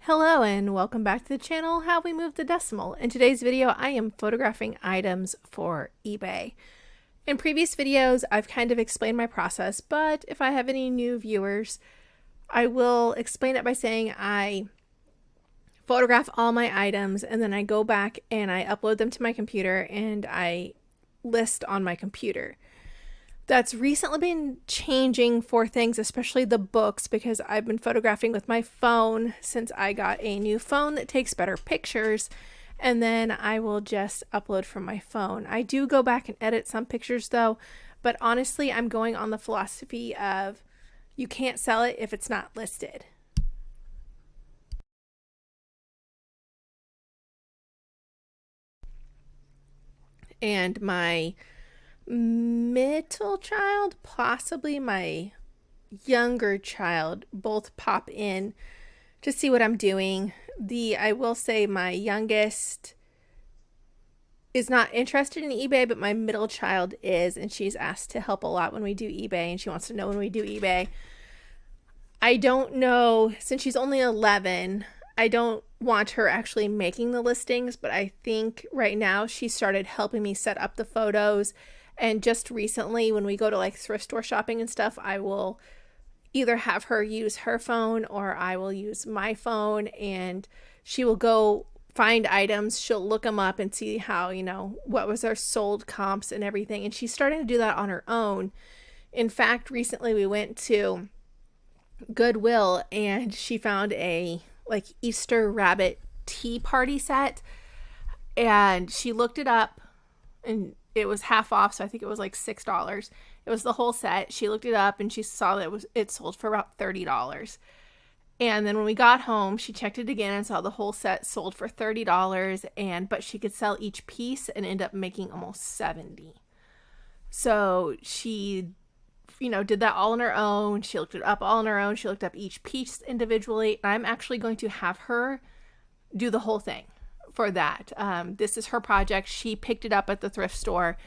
Hello and welcome back to the channel How We Move the Decimal. In today's video I am photographing items for eBay. In previous videos I've kind of explained my process, but if I have any new viewers I will explain it by saying I photograph all my items and then I go back and I upload them to my computer and I list on my computer. That's recently been changing for things, especially the books, because I've been photographing with my phone since I got a new phone that takes better pictures, and then I will just upload from my phone. I do go back and edit some pictures though, but honestly I'm going on the philosophy of you can't sell it if it's not listed. And my middle child, possibly my younger child, both pop in to see what I'm doing. I will say my youngest is not interested in eBay, but my middle child is, and she's asked to help a lot when we do eBay, and she wants to know when we do eBay. I don't know, since she's only 11, I don't want her actually making the listings, but I think right now she started helping me set up the photos. And just recently when we go to like thrift store shopping and stuff, I will either have her use her phone or I will use my phone, and she will go find items. She'll look them up and see how, what was our sold comps and everything. And she's starting to do that on her own. In fact, recently we went to Goodwill and she found a like Easter rabbit tea party set, and she looked it up and it was half off, so I think it was like $6. It was the whole set. She looked it up and she saw that it sold for about $30. And then when we got home, she checked it again and saw the whole set sold for $30, but she could sell each piece and end up making almost $70. So she did that all on her own. She looked it up all on her own. She looked up each piece individually. I'm actually going to have her do the whole thing for that. This is her project. She picked it up at the thrift store.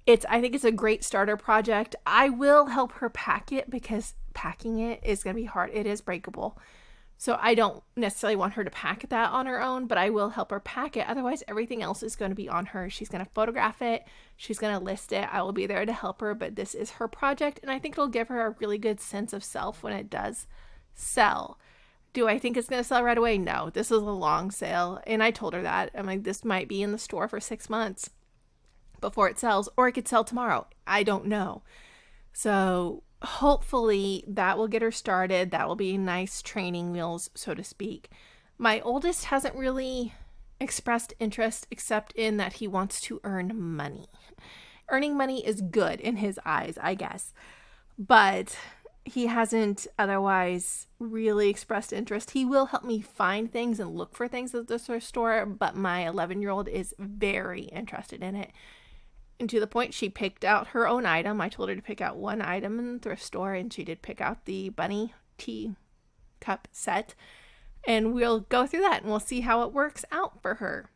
I think it's a great starter project. I will help her pack it because packing it is going to be hard. It is breakable. So I don't necessarily want her to pack that on her own, but I will help her pack it. Otherwise, everything else is going to be on her. She's going to photograph it. She's going to list it. I will be there to help her, but this is her project, and I think it'll give her a really good sense of self when it does sell. Do I think it's going to sell right away? No, this is a long sale. And I told her that. I'm like, this might be in the store for 6 months before it sells, or it could sell tomorrow. I don't know. So hopefully that will get her started. That will be nice training wheels, so to speak. My oldest hasn't really expressed interest except in that he wants to earn money. Earning money is good in his eyes, I guess. But he hasn't otherwise really expressed interest. He will help me find things and look for things at the thrift store, but my 11-year-old is very interested in it. And to the point she picked out her own item. I told her to pick out one item in the thrift store, and she did pick out the bunny tea cup set. And we'll go through that and we'll see how it works out for her.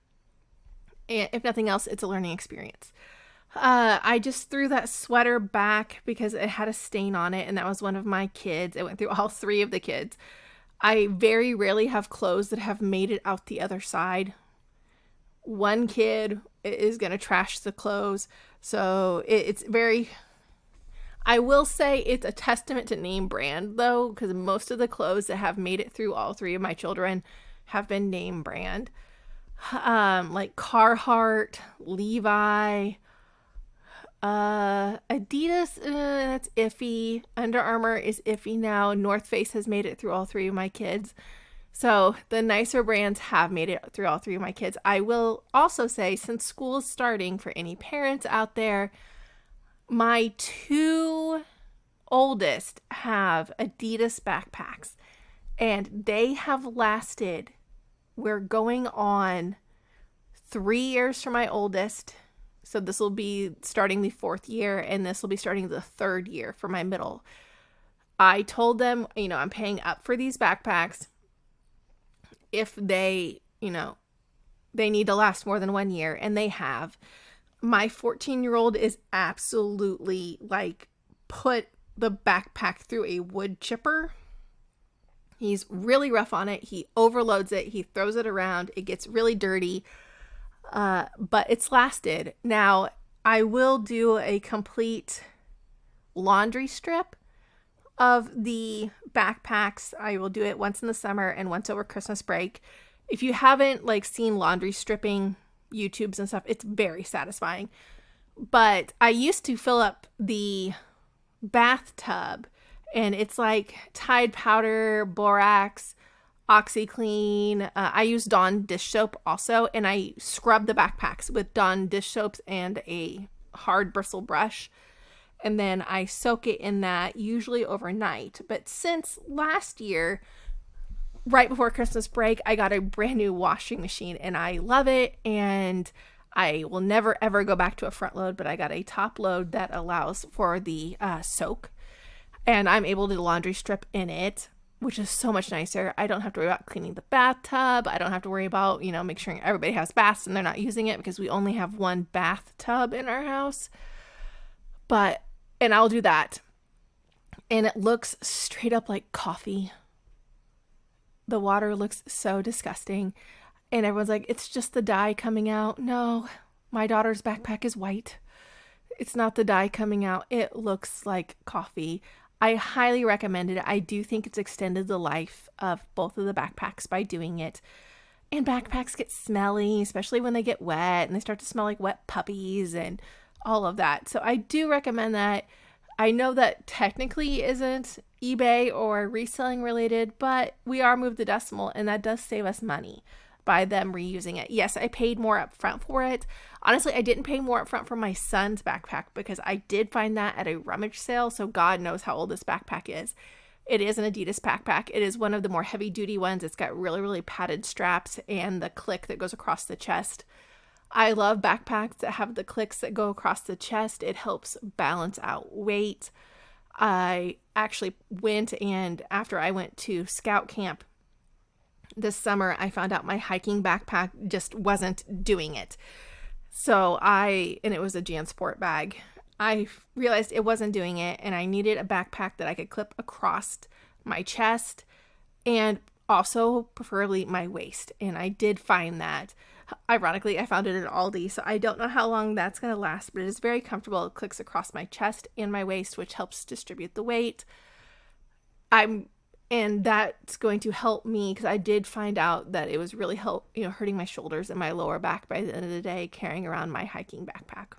And if nothing else, it's a learning experience. I just threw that sweater back because it had a stain on it, and that was one of my kids. It went through all 3 of the kids. I very rarely have clothes that have made it out the other side. One kid is going to trash the clothes, so it's very... I will say it's a testament to name brand, though, because most of the clothes that have made it through all 3 of my children have been name brand. Like Carhartt, Levi... Adidas, that's iffy. Under Armour is iffy now. North Face has made it through all 3 of my kids. So the nicer brands have made it through all 3 of my kids. I will also say, since school is starting, for any parents out there, my 2 oldest have Adidas backpacks, and they have lasted. We're going on 3 years for my oldest. So this will be starting the 4th year, and this will be starting the 3rd year for my middle. I told them, I'm paying up for these backpacks. If they, they need to last more than 1 year, and they have. My 14-year-old is absolutely put the backpack through a wood chipper. He's really rough on it. He overloads it. He throws it around. It gets really dirty. But it's lasted. Now, I will do a complete laundry strip of the backpacks. I will do it once in the summer and once over Christmas break. If you haven't seen laundry stripping YouTubes and stuff, it's very satisfying. But I used to fill up the bathtub, and it's like Tide powder, borax, OxyClean. I use Dawn dish soap also, and I scrub the backpacks with Dawn dish soaps and a hard bristle brush. And then I soak it in that, usually overnight. But since last year, right before Christmas break, I got a brand new washing machine, and I love it. And I will never ever go back to a front load, but I got a top load that allows for the soak. And I'm able to laundry strip in it, which is so much nicer. I don't have to worry about cleaning the bathtub. I don't have to worry about, make sure everybody has baths and they're not using it, because we only have one bathtub in our house. And I'll do that. And it looks straight up like coffee. The water looks so disgusting. And everyone's like, it's just the dye coming out. No, my daughter's backpack is white. It's not the dye coming out. It looks like coffee. I highly recommend it. I do think it's extended the life of both of the backpacks by doing it. And backpacks get smelly, especially when they get wet and they start to smell like wet puppies and all of that. So I do recommend that. I know that technically isn't eBay or reselling related, but we are moved the decimal, and that does save us money by them reusing it. Yes, I paid more up front for it. Honestly, I didn't pay more up front for my son's backpack because I did find that at a rummage sale, so God knows how old this backpack is. It is an Adidas backpack. It is one of the more heavy duty ones. It's got really, really padded straps and the click that goes across the chest. I love backpacks that have the clicks that go across the chest. It helps balance out weight. I actually went, and after I went to scout camp this summer, I found out my hiking backpack just wasn't doing it. And it was a JanSport bag. I realized it wasn't doing it, and I needed a backpack that I could clip across my chest and also preferably my waist. And I did find that. Ironically, I found it at Aldi, so I don't know how long that's going to last, but it is very comfortable. It clicks across my chest and my waist, which helps distribute the weight. And that's going to help me, because I did find out that it was really hurting my shoulders and my lower back by the end of the day carrying around my hiking backpack.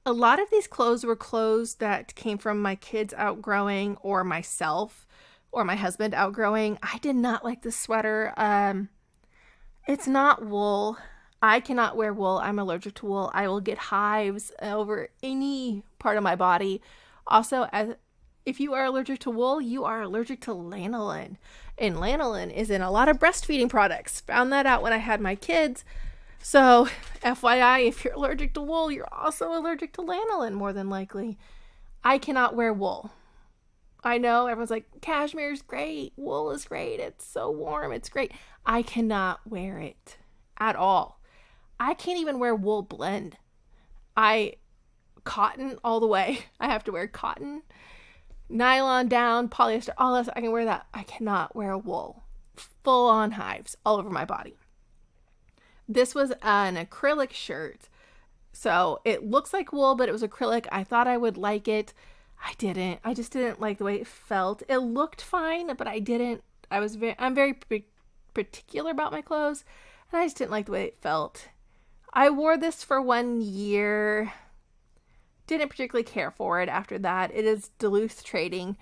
A lot of these clothes were clothes that came from my kids outgrowing, or myself, or my husband outgrowing. I did not like this sweater. It's not wool. I cannot wear wool. I'm allergic to wool. I will get hives over any part of my body. Also, if you are allergic to wool, you are allergic to lanolin. And lanolin is in a lot of breastfeeding products. Found that out when I had my kids. So, FYI, if you're allergic to wool, you're also allergic to lanolin, more than likely. I cannot wear wool. I know everyone's like, cashmere is great. Wool is great. It's so warm. It's great. I cannot wear it at all. I can't even wear wool blend. Cotton all the way. I have to wear cotton, nylon down, polyester, all this. I can wear that. I cannot wear wool. Full on hives all over my body. This was an acrylic shirt. So it looks like wool, but it was acrylic. I thought I would like it. I didn't. I just didn't like the way it felt. It looked fine, but I didn't. I'm very particular about my clothes, and I just didn't like the way it felt. I wore this for 1 year. Didn't particularly care for it after that. It is Duluth trading.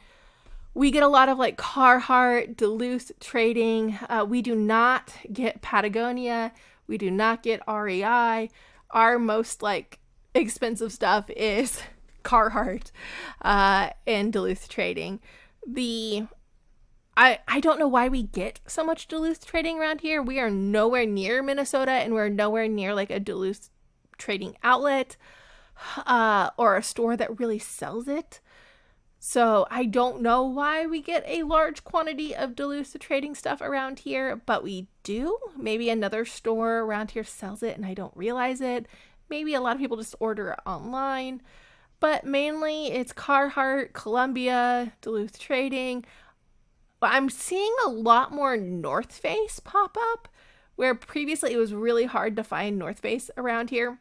We get a lot of Carhartt, Duluth trading. We do not get Patagonia. We do not get REI. Our most expensive stuff is Carhartt and Duluth trading. I don't know why we get so much Duluth trading around here. We are nowhere near Minnesota, and we're nowhere near a Duluth trading outlet or a store that really sells it. So I don't know why we get a large quantity of Duluth trading stuff around here, but we do. Maybe another store around here sells it and I don't realize it. Maybe a lot of people just order it online. But mainly it's Carhartt, Columbia, Duluth Trading. But I'm seeing a lot more North Face pop up, where previously it was really hard to find North Face around here.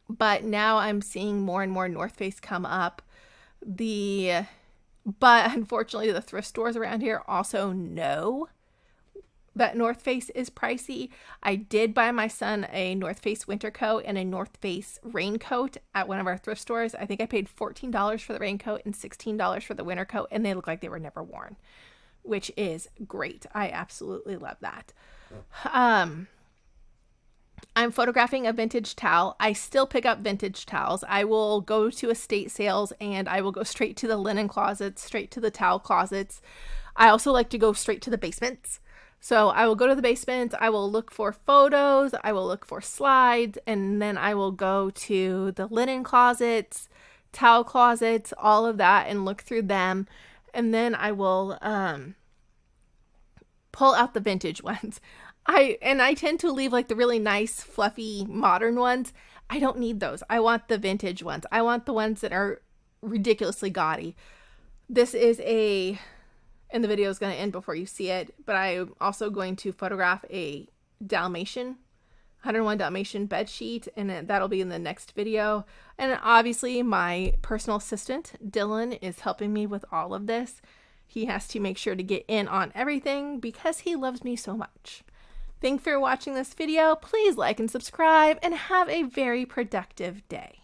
But now I'm seeing more and more North Face come up. But unfortunately, the thrift stores around here also know that North Face is pricey. I did buy my son a North Face winter coat and a North Face raincoat at one of our thrift stores. I think I paid $14 for the raincoat and $16 for the winter coat, and they look like they were never worn, which is great. I absolutely love that. I'm photographing a vintage towel. I still pick up vintage towels. I will go to estate sales and I will go straight to the linen closets, straight to the towel closets. I also like to go straight to the basements. So I will go to the basement, I will look for photos, I will look for slides, and then I will go to the linen closets, towel closets, all of that, and look through them. And then I will pull out the vintage ones. I tend to leave like the really nice, fluffy, modern ones. I don't need those. I want the vintage ones. I want the ones that are ridiculously gaudy. This is and the video is going to end before you see it, but I'm also going to photograph a Dalmatian, 101 Dalmatian bed sheet, and that'll be in the next video. And obviously my personal assistant, Dylan, is helping me with all of this. He has to make sure to get in on everything because he loves me so much. Thanks for watching this video. Please like and subscribe and have a very productive day.